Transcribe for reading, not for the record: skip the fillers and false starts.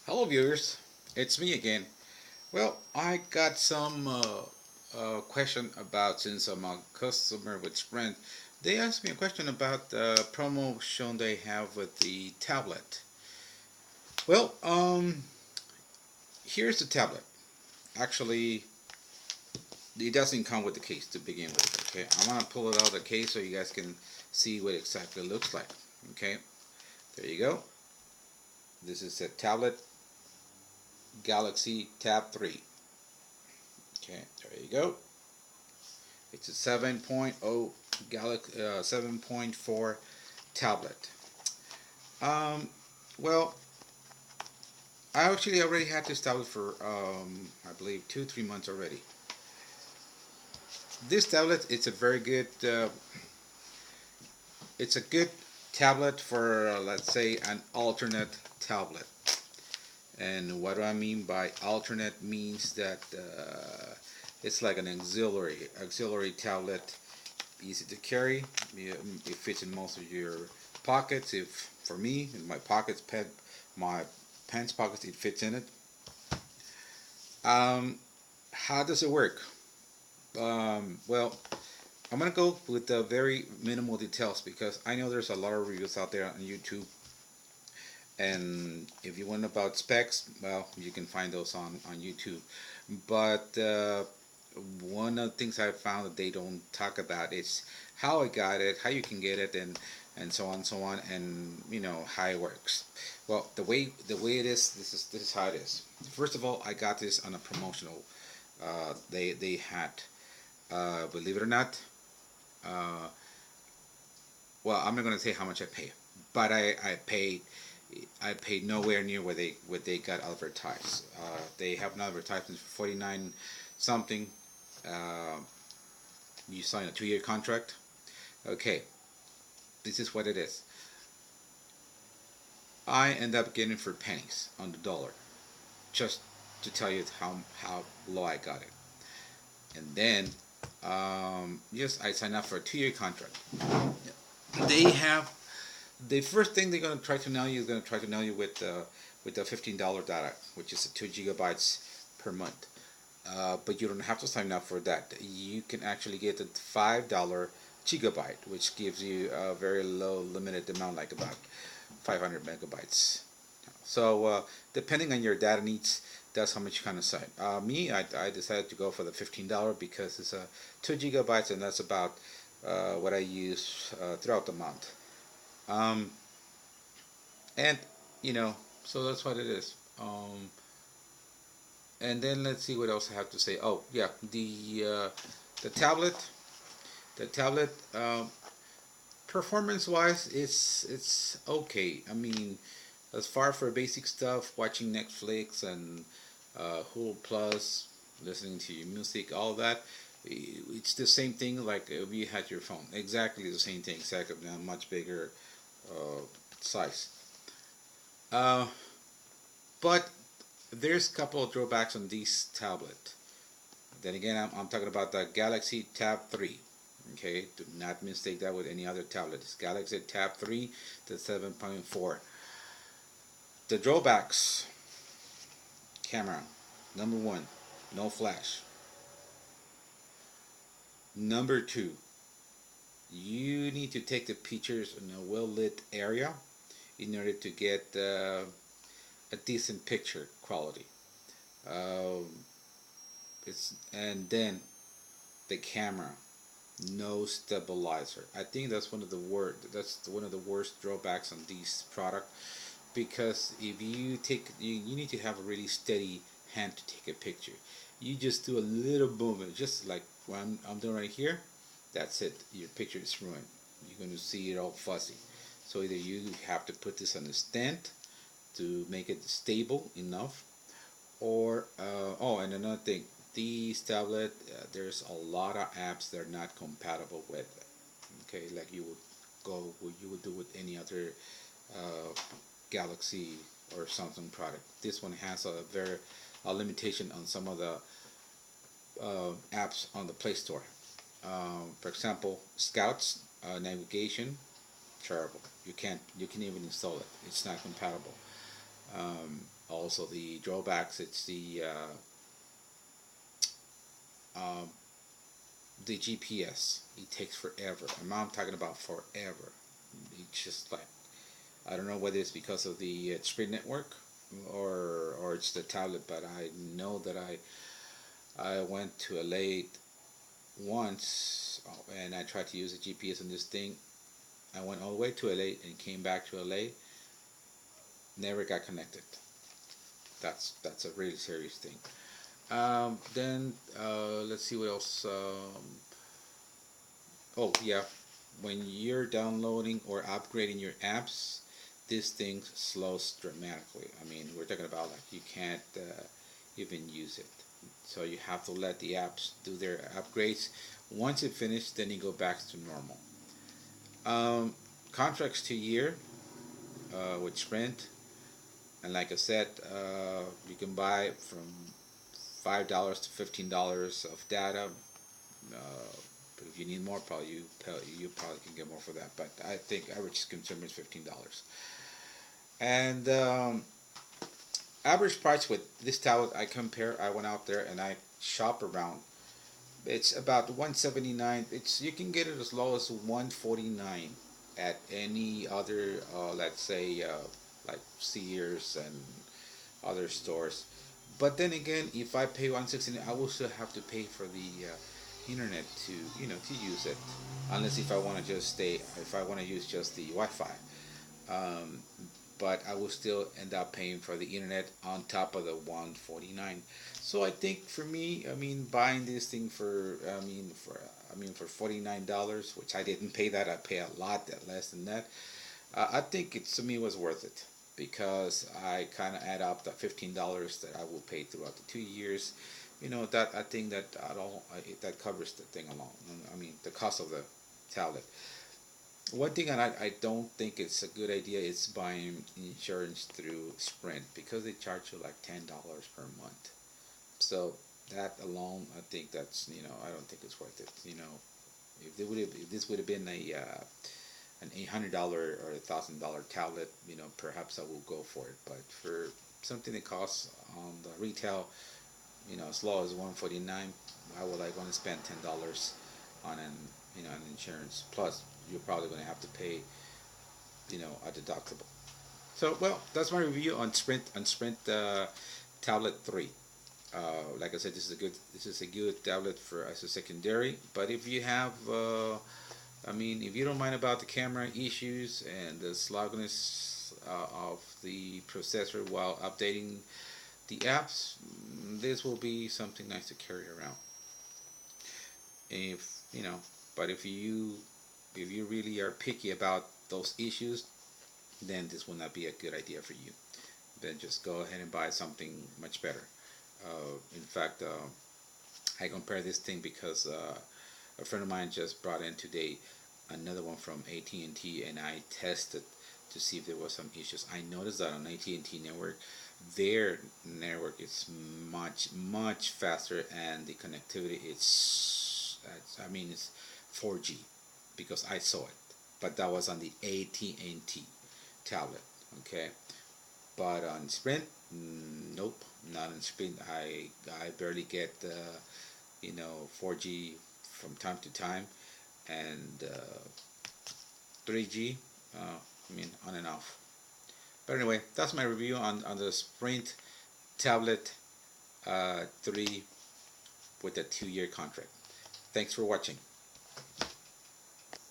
Hello, viewers. It's me again. Well, I got some question about since I'm a customer with Sprint. They asked me a question about the promotion they have with the tablet. Well, here's the tablet. Actually, it doesn't come with the case to begin with. Okay, I'm gonna pull it out of the case so you guys can see what exactly it looks like. Okay, there you go. This is a tablet Galaxy Tab 3. Okay, there you go. It's a 7.0 Galaxy 7.4 tablet. Um, well, I actually already had this tablet for I believe 2 3 months already. This tablet it's a very good it's a good tablet for let's say an alternate tablet. And what do I mean by alternate means that it's like an auxiliary tablet, easy to carry. It fits in most of your pockets. If for me, in my pockets, my pants pockets, it fits in it. Um, how does it work? Well, I'm gonna go with the very minimal details because I know there's a lot of reviews out there on YouTube, and if you want about specs, well, you can find those on YouTube. But one of the things I found that they don't talk about is how I got it, how you can get it, and so on and so on, and how it works. Well, the way it is, this is how it is. First of all, I got this on a promotional. They had, believe it or not, uh, well, I'm not gonna say how much I pay, but I paid nowhere near where they got advertised. They have an advertisement for 49 something. Uh, you sign a 2 year contract. Okay, this is what it is. I end up getting for pennies on the dollar, just to tell you how low I got it. And then, yes, I signed up for a 2 year contract. They have the first thing they're going to try to nail you is going to try to nail you with the $15 data, which is 2 gigabytes per month. But you don't have to sign up for that. You can actually get the $5 gigabyte, which gives you a very low limited amount, like about 500 megabytes. So depending on your data needs, that's how much you kind of sign. I decided to go for the $15 because it's 2 gigabytes, and that's about what I use throughout the month. Um, and you know, so that's what it is. And then let's see what else I have to say. Oh yeah, the tablet, the tablet. Performance wise, it's okay. I mean, as far for basic stuff, watching Netflix and Hulu Plus, listening to your music, all that. It's the same thing like if you had your phone. Exactly the same thing, except in a much bigger uh, size. Uh, but there's a couple of drawbacks on this tablet. Then again, I'm talking about the Galaxy Tab 3. Okay, do not mistake that with any other tablet. It's Galaxy Tab 3 to 7.4. The drawbacks: camera, number one, no flash. Number two, you need to take the pictures in a well lit area in order to get a decent picture quality. Um, it's and then the camera, no stabilizer. I think that's one of the worst drawbacks on this product, because if you need to have a really steady hand to take a picture. You just do a little movement, just like what I'm doing right here. That's it. Your picture is ruined. You're going to see it all fuzzy. So either you have to put this on a stand to make it stable enough, or oh, and another thing, these tablet, there's a lot of apps that are not compatible with it. Okay, like you would do with any other uh, Galaxy or Samsung product. This one has a limitation on some of the apps on the Play Store. For example, Scouts navigation, terrible. You can even install it. It's not compatible. Also, the drawbacks, it's um, the GPS. It takes forever. And I'm talking about forever. It's just like, I don't know whether it's because of the Sprint network or it's the tablet, but I know that I went to LA once, and I tried to use the GPS on this thing. I went all the way to LA and came back to LA. Never got connected. That's a really serious thing. Then let's see what else. Oh yeah, when you're downloading or upgrading your apps, this thing slows dramatically. I mean, we're talking about like you can't even use it. So you have to let the apps do their upgrades. Once it finishes, then you go back to normal. Contracts to year with Sprint, and like I said, you can buy from $5 to $15 of data. But if you need more, probably you probably can get more for that. But I think average consumer is $15. And average price with this tablet, I compare. I went out there and I shop around. It's about 179. It's you can get it as low as 149 at any other, let's say, like Sears and other stores. But then again, if I pay 169, I will still have to pay for the internet to to use it, unless if I want to just stay, if I want to use just the Wi-Fi. Um, but I will still end up paying for the internet on top of the 149. So I think for me, I mean, buying this thing for, for $49, which I didn't pay that. I pay a lot less than that. I think it to me was worth it because I kind of add up the $15 that I will pay throughout the 2 years. That I think that at all that covers the thing alone. I mean, the cost of the tablet. One thing I don't think it's a good idea is buying insurance through Sprint because they charge you like $10 per month. So that alone, I think that's I don't think it's worth it. If this would have been a an $800 or $1,000 tablet, perhaps I will go for it. But for something that costs on the retail, as low as 149, I would like want to spend $10 on an insurance. Plus, you're probably going to have to pay a deductible. So well, that's my review on Sprint Tablet 3. Like I said, this is a good tablet for as a secondary. But if you have if you don't mind about the camera issues and the slowness of the processor while updating the apps, this will be something nice to carry around. If but if you really are picky about those issues, then this will not be a good idea for you. Then just go ahead and buy something much better. In fact, I compare this thing because a friend of mine just brought in today another one from AT&T, and I tested to see if there was some issues. I noticed that on AT&T network, their network is much faster, and the connectivity it's 4G because I saw it, but that was on the AT&T tablet. Okay, but on Sprint, nope, not on Sprint. I barely get 4G from time to time, and 3G. On and off. But anyway, that's my review on the Sprint Tablet 3 with a 2-year contract. Thanks for watching.